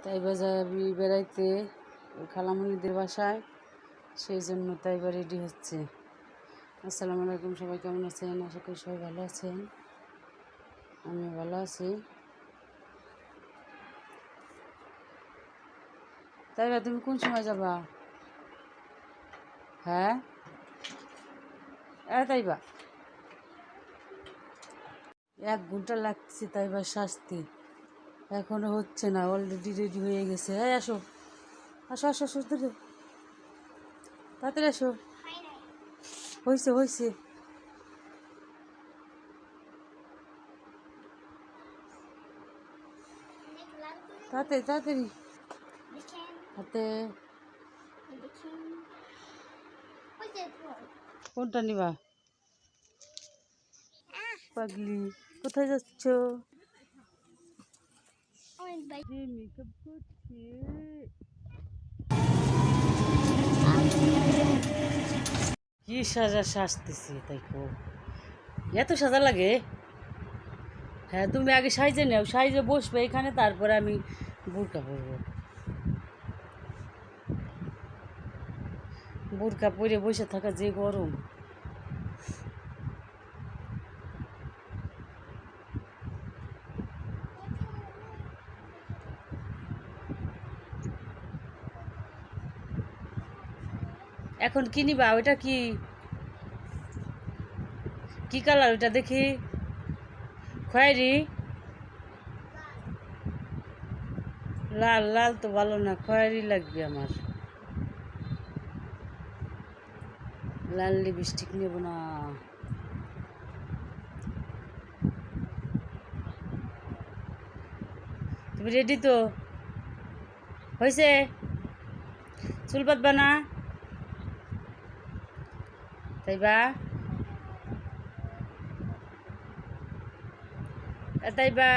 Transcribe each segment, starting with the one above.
তাইবা যাবি বেড়াইতে খালামণিদের বাসায়, সেই জন্য তাইবা রেডি হচ্ছে। আসসালামু আলাইকুম, সবাই কেমন আছেন? আশা করি সবাই ভালো আছেন, আমি ভালো আছি। তাইবা তুমি কোন সময় যাবা? হ্যাঁ তাইবা 1 ঘন্টা লাগছে তাইবা শাস্তি, এখনো হচ্ছে না, অলরেডি রেডি হয়ে গেছে। হ্যাঁ আসো আসো আসো আসো, তাড়াতাড়ি আসো। হয়েছে হয়েছে, তাড়াতাড়ি তাড়াতাড়ি হাতে। কোনটা নিবা? পাগলি কোথায় যাচ্ছ? মেকআপ করছে। কি সাজা সাজতেছি তাই কো, এত সাজা লাগে? হ্যাঁ তুমি আগে সাইজে নাও, সাইজে বসবে এখানে, তারপরে আমি বোরকা পরবো। বোরকা পরে বসে থাকা যে গরম। এখন কি নিবা? ওইটা কি কি কালার ওইটা দেখি? খয়েরি? লাল? লাল তো ভালো না, খয়েরি লাগবে আমার। লাল লিপস্টিক নেব না। তুমি রেডি তো? হয়েছে? চুল বাঁধবা না তাইবা? তাইবা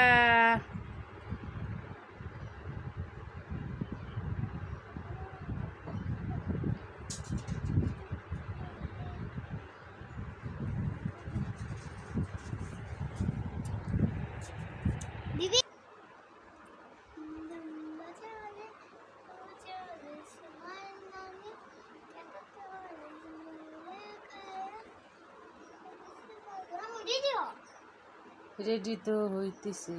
রেডি তো হইতেছি।